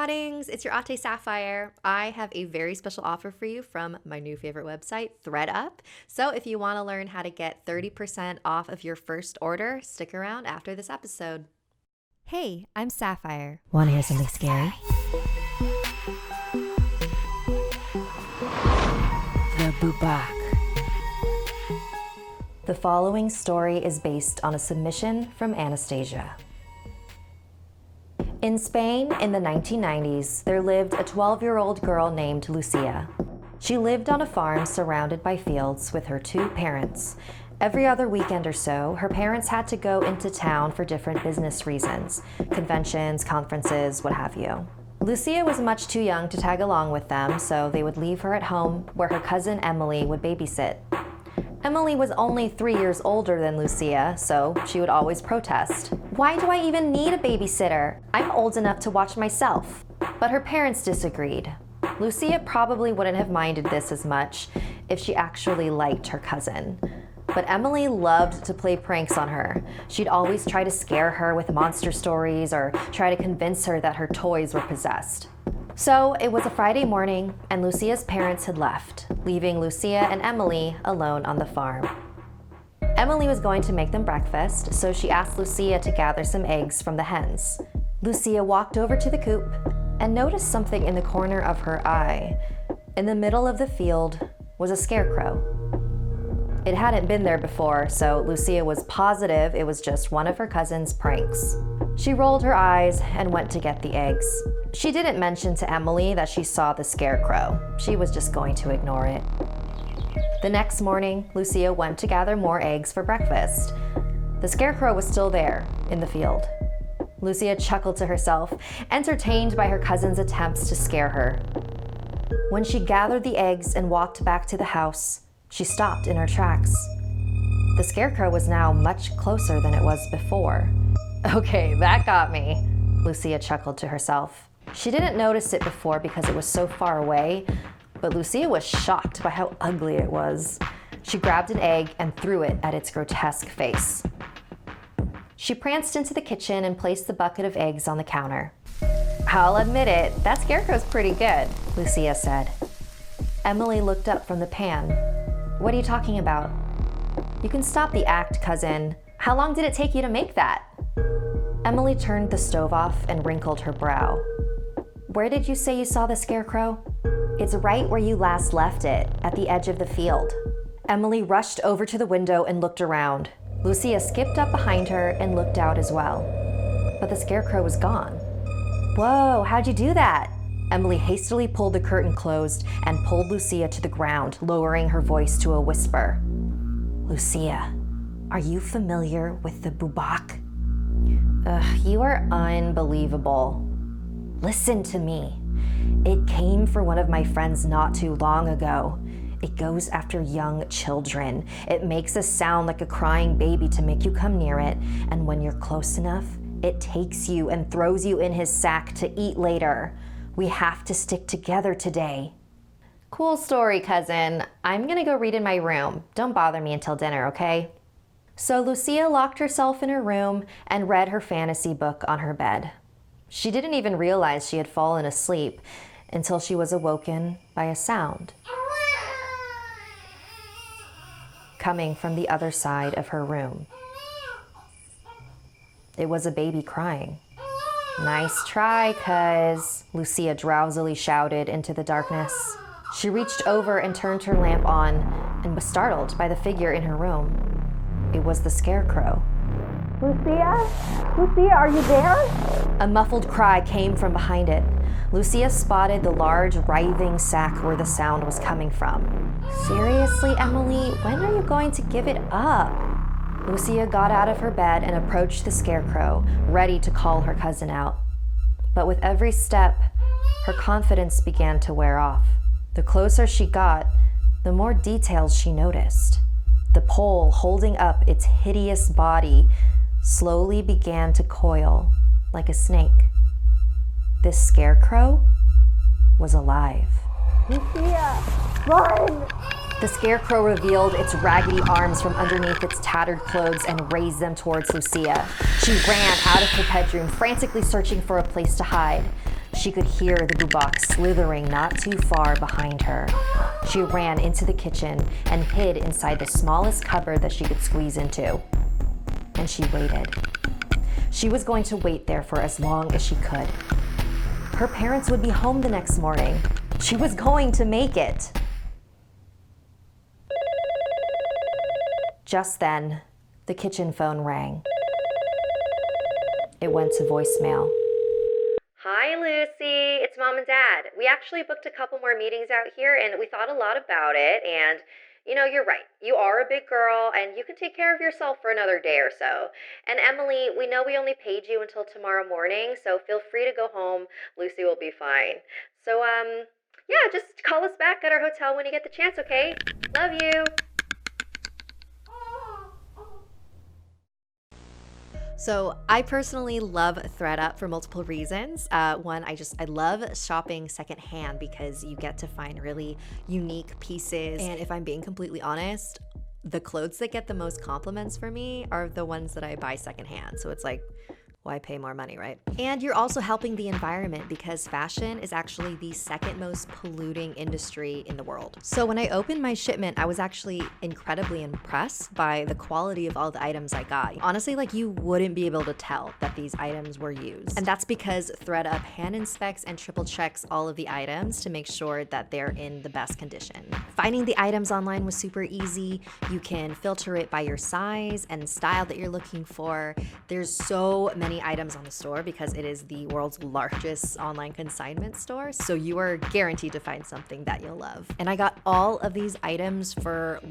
Goddings, it's your Ate Sapphire. I have a very special offer for you from my new favorite website, ThreadUp. So if you want to learn how to get 30% off of your first order, stick around after this episode. Hey, I'm Sapphire. Want to hear something scary? The Bubak. The following story is based on a submission from Anastasia. In Spain in the 1990s, there lived a 12-year-old girl named Lucia. She lived on a farm surrounded by fields with her two parents. Every other weekend or so, her parents had to go into town for different business reasons, conventions, conferences, what have you. Lucia was much too young to tag along with them, so they would leave her at home where her cousin Emily would babysit. Emily was only 3 years older than Lucia, so she would always protest. "Why do I even need a babysitter? I'm old enough to watch myself." But her parents disagreed. Lucia probably wouldn't have minded this as much if she actually liked her cousin. But Emily loved to play pranks on her. She'd always try to scare her with monster stories or try to convince her that her toys were possessed. So it was a Friday morning, and Lucia's parents had left, leaving Lucia and Emily alone on the farm. Emily was going to make them breakfast, so she asked Lucia to gather some eggs from the hens. Lucia walked over to the coop and noticed something in the corner of her eye. In the middle of the field was a scarecrow. It hadn't been there before, so Lucia was positive it was just one of her cousin's pranks. She rolled her eyes and went to get the eggs. She didn't mention to Emily that she saw the scarecrow. She was just going to ignore it. The next morning, Lucia went to gather more eggs for breakfast. The scarecrow was still there in the field. Lucia chuckled to herself, entertained by her cousin's attempts to scare her. When she gathered the eggs and walked back to the house, she stopped in her tracks. The scarecrow was now much closer than it was before. "Okay, that got me," Lucia chuckled to herself. She didn't notice it before because it was so far away, but Lucia was shocked by how ugly it was. She grabbed an egg and threw it at its grotesque face. She pranced into the kitchen and placed the bucket of eggs on the counter. "I'll admit it, that scarecrow's pretty good," Lucia said. Emily looked up from the pan. "What are you talking about?" "You can stop the act, cousin. How long did it take you to make that?" Emily turned the stove off and wrinkled her brow. "Where did you say you saw the scarecrow?" "It's right where you last left it, at the edge of the field." Emily rushed over to the window and looked around. Lucia skipped up behind her and looked out as well. But the scarecrow was gone. "Whoa, how'd you do that?" Emily hastily pulled the curtain closed and pulled Lucia to the ground, lowering her voice to a whisper. "Lucia, are you familiar with the Bubak?" "Ugh, you are unbelievable." "Listen to me. It came for one of my friends not too long ago. It goes after young children. It makes a sound like a crying baby to make you come near it, and when you're close enough, it takes you and throws you in his sack to eat later. We have to stick together today." "Cool story, cousin. I'm gonna go read in my room. Don't bother me until dinner, okay?" So Lucia locked herself in her room and read her fantasy book on her bed. She didn't even realize she had fallen asleep until she was awoken by a sound coming from the other side of her room. It was a baby crying. "Nice try, cuz," Lucia drowsily shouted into the darkness. She reached over and turned her lamp on and was startled by the figure in her room. It was the scarecrow. "Lucia? Lucia, are you there?" A muffled cry came from behind it. Lucia spotted the large, writhing sack where the sound was coming from. "Seriously, Emily, when are you going to give it up?" Lucia got out of her bed and approached the scarecrow, ready to call her cousin out. But with every step, her confidence began to wear off. The closer she got, the more details she noticed. The pole holding up its hideous body slowly began to coil like a snake. This scarecrow was alive. "Lucia, run!" The scarecrow revealed its raggedy arms from underneath its tattered clothes and raised them towards Lucia. She ran out of her bedroom, frantically searching for a place to hide. She could hear the Bubak slithering not too far behind her. She ran into the kitchen and hid inside the smallest cupboard that she could squeeze into. And she waited. She was going to wait there for as long as she could. Her parents would be home the next morning. She was going to make it. Just then, the kitchen phone rang. It went to voicemail. Hi, Lucy. It's Mom and Dad. We actually booked a couple more meetings out here, and we thought a lot about it. And, you're right. You are a big girl, and you can take care of yourself for another day or so. And Emily, we know we only paid you until tomorrow morning, so feel free to go home. Lucy will be fine. So, yeah, just call us back at our hotel when you get the chance, okay? Love you. So I personally love ThreadUp for multiple reasons. One, I love shopping secondhand because you get to find really unique pieces. And if I'm being completely honest, the clothes that get the most compliments for me are the ones that I buy secondhand. So it's like, why pay more money, right? And you're also helping the environment because fashion is actually the second most polluting industry in the world. So when I opened my shipment, I was actually incredibly impressed by the quality of all the items I got. Honestly, you wouldn't be able to tell that these items were used. And that's because ThreadUp hand inspects and triple checks all of the items to make sure that they're in the best condition. Finding the items online was super easy. You can filter it by your size and style that you're looking for. There's so many items on the store because it is the world's largest online consignment store, so you are guaranteed to find something that you'll love. And I got all of these items for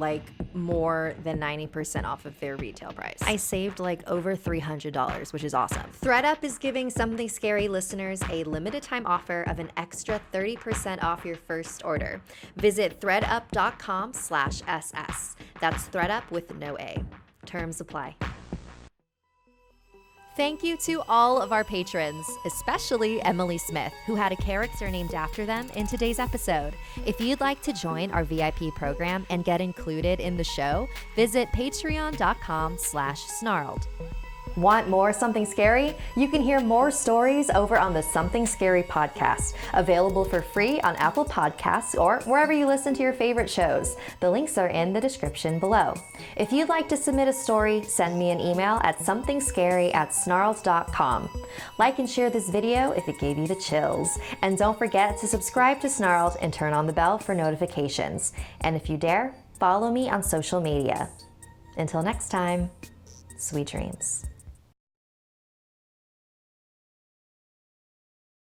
more than 90% off of their retail price. I saved over $300, which is awesome. ThreadUp is giving Something Scary listeners a limited time offer of an extra 30% off your first order. Visit threadup.com/SS. That's ThreadUp with no A. Terms apply. Thank you to all of our patrons, especially Emily Smith, who had a character named after them in today's episode. If you'd like to join our VIP program and get included in the show, visit patreon.com/snarled. Want more Something Scary? You can hear more stories over on the Something Scary podcast, available for free on Apple Podcasts or wherever you listen to your favorite shows. The links are in the description below. If you'd like to submit a story, send me an email at somethingscary@snarled.com. Like and share this video if it gave you the chills. And don't forget to subscribe to Snarled and turn on the bell for notifications. And if you dare, follow me on social media. Until next time, sweet dreams.